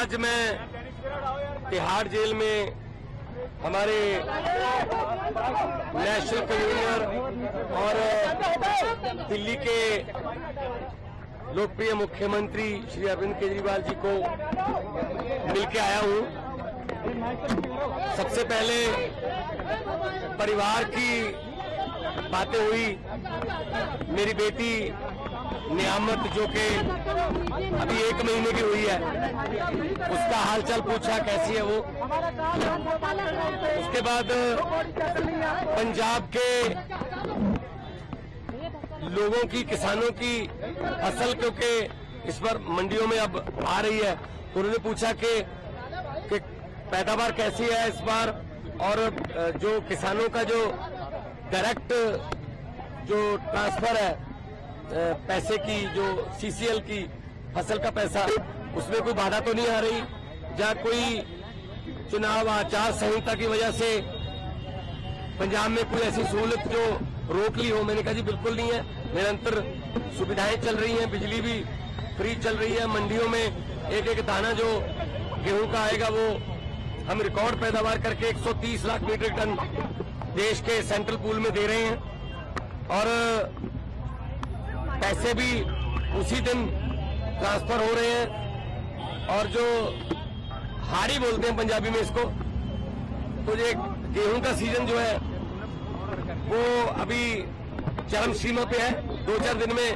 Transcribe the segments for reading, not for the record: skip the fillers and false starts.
आज मैं तिहाड़ जेल में हमारे नेशनल कन्वीनर और दिल्ली के लोकप्रिय मुख्यमंत्री श्री अरविंद केजरीवाल जी को मिलके आया हूं। सबसे पहले परिवार की बातें हुई। मेरी बेटी नियामत जो कि अभी 1 महीने की हुई है, उसका हालचाल पूछा, कैसी है वो। उसके बाद पंजाब के लोगों की, किसानों की फसल क्योंकि इस बार मंडियों में अब आ रही है, तो उन्होंने पूछा कि पैदावार कैसी है इस बार, और जो किसानों का जो डायरेक्ट जो ट्रांसफर है पैसे की, जो सीसीएल की फसल का पैसा, उसमें कोई बाधा तो नहीं आ रही, या कोई चुनाव आचार संहिता की वजह से पंजाब में कोई ऐसी सहूलत जो रोक ली हो। मैंने कहा जी बिल्कुल नहीं है, निरंतर सुविधाएं चल रही हैं, बिजली भी फ्री चल रही है, मंडियों में एक एक दाना जो गेहूं का आएगा वो हम रिकॉर्ड पैदावार करके 130 लाख मीट्रिक टन देश के सेंट्रल पूल में दे रहे हैं, और पैसे भी उसी दिन ट्रांसफर हो रहे हैं। और जो हाड़ी बोलते हैं पंजाबी में इसको, तो ये गेहूं का सीजन जो है वो अभी चरम सीमा पे है। 2-4 दिन में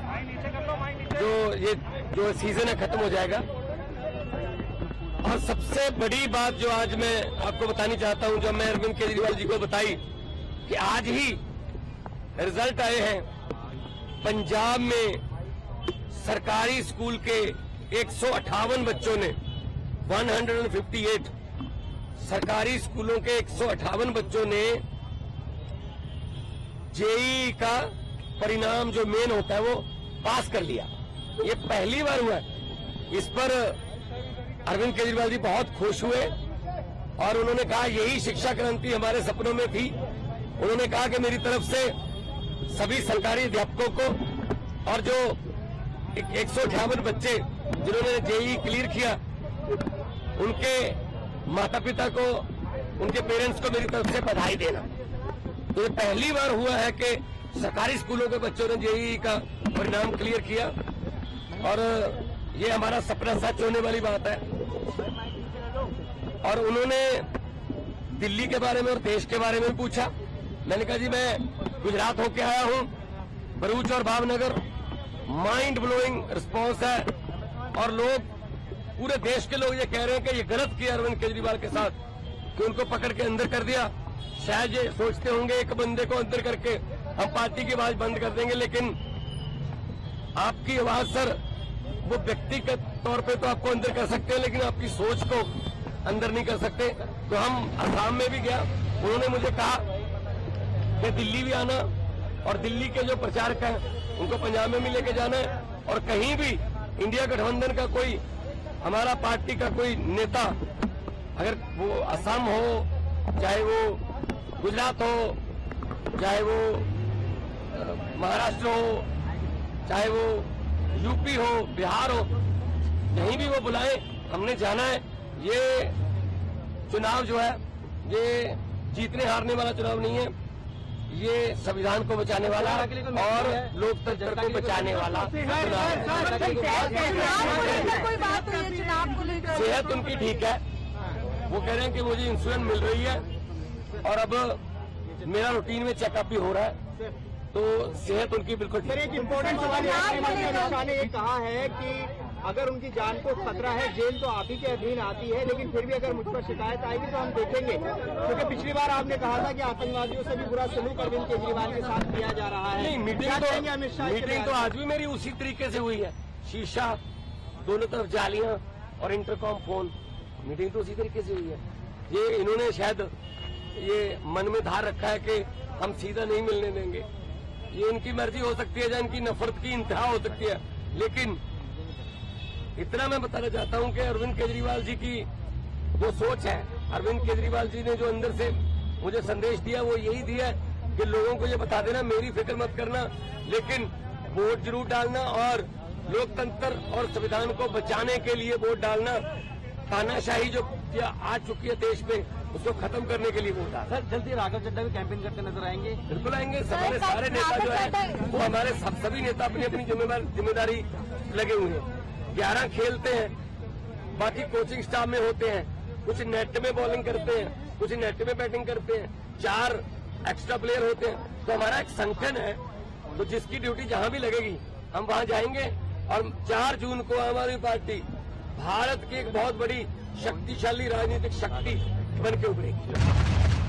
जो सीजन है खत्म हो जाएगा। और सबसे बड़ी बात जो आज मैं आपको बतानी चाहता हूं, जो मैं अरविंद केजरीवाल जी को बताई, कि आज ही रिजल्ट आए हैं पंजाब में सरकारी स्कूल के 158 बच्चों ने 158 सरकारी स्कूलों के 158 बच्चों ने जेईई का परिणाम जो मेन होता है वो पास कर लिया। ये पहली बार हुआ है। इस पर अरविंद केजरीवाल जी बहुत खुश हुए और उन्होंने कहा यही शिक्षा क्रांति हमारे सपनों में थी। उन्होंने कहा कि मेरी तरफ से सभी सरकारी अध्यापकों को और जो 158 बच्चे जिन्होंने जेईई क्लियर किया, उनके माता पिता को, उनके पेरेंट्स को मेरी तरफ से बधाई देना। तो ये पहली बार हुआ है कि सरकारी स्कूलों के बच्चों ने जेईई का परिणाम क्लियर किया, और ये हमारा सपना सच होने वाली बात है। और उन्होंने दिल्ली के बारे में और देश के बारे में पूछा। मैंने कहा जी मैं गुजरात होके आया हूं, भरूच और भावनगर, माइंड ब्लोइंग रिस्पॉन्स है, और लोग, पूरे देश के लोग ये कह रहे हैं कि ये गलत किया अरविंद केजरीवाल के साथ कि उनको पकड़ के अंदर कर दिया। शायद ये सोचते होंगे एक बंदे को अंदर करके हम पार्टी की आवाज बंद कर देंगे, लेकिन आपकी आवाज सर वो व्यक्तिगत तौर पे तो आपको अंदर कर सकते हैं, लेकिन आपकी सोच को अंदर नहीं कर सकते। तो हम असम में भी गया, उन्होंने मुझे कहा कि दिल्ली भी आना, और दिल्ली के जो प्रचारक हैं उनको पंजाब में भी लेके जाना है, और कहीं भी इंडिया गठबंधन का कोई, हमारा पार्टी का कोई नेता, अगर वो असम हो, चाहे वो गुजरात हो, चाहे वो महाराष्ट्र हो, चाहे वो यूपी हो, बिहार हो, कहीं भी वो बुलाए, हमने जाना है। ये चुनाव जो है ये जीतने हारने वाला चुनाव नहीं है, ये संविधान को बचाने वाला और लोकतंत्र को बचाने वाला चुनाव है। सेहत उनकी ठीक है, वो कह रहे हैं कि मुझे इंश्योरेंस मिल रही है, और अब मेरा रूटीन में चेकअप भी हो रहा है, तो सेहत उनकी बिल्कुल ठीक है। एक इम्पोर्टेंट सवाल है, ने ये कहा है कि अगर उनकी जान को खतरा है, जेल तो आप ही के अधीन आती है, लेकिन फिर भी अगर मुझ पर शिकायत आएगी तो हम देखेंगे, क्योंकि पिछली बार आपने कहा था कि आतंकवादियों से भी बुरा सलूक अरविंद केजरीवाल के साथ किया जा रहा है। नहीं, मीटिंग तो आज भी मेरी उसी तरीके से हुई है। शीशा, दोनों तरफ जालियां और इंटरकॉम फोन, मीटिंग तो उसी तरीके से हुई है। ये इन्होंने शायद ये मन में धार रखा है कि हम सीधा नहीं मिलने देंगे। ये इनकी मर्जी हो सकती है, या इनकी नफरत की इंतहा हो सकती है, लेकिन इतना मैं बताना चाहता हूं कि अरविंद केजरीवाल जी की जो सोच है, अरविंद केजरीवाल जी ने जो अंदर से मुझे संदेश दिया वो यही दिया कि लोगों को ये बता देना मेरी फिक्र मत करना, लेकिन वोट जरूर डालना और लोकतंत्र और संविधान को बचाने के लिए वोट डालना। तानाशाही जो आ चुकी है देश में उसको खत्म करने के लिए वोट आ। सर जल्दी राघव चड्ढा भी कैंपेन करते नजर आएंगे। बिल्कुल आएंगे। हमारे सारे नेता जो है वो हमारे सभी नेता अपनी अपनी जिम्मेदारी लगे हुए हैं। 11 खेलते हैं, बाकी कोचिंग स्टाफ में होते हैं, कुछ नेट में बॉलिंग करते हैं, कुछ नेट में बैटिंग करते हैं, 4 एक्स्ट्रा प्लेयर होते हैं। तो हमारा एक संगठन है, तो जिसकी ड्यूटी जहां भी लगेगी हम वहां जाएंगे और 4 जून को आम आदमी पार्टी भारत की एक बहुत बड़ी शक्तिशाली राजनीतिक शक्ति बन के उभरेगी।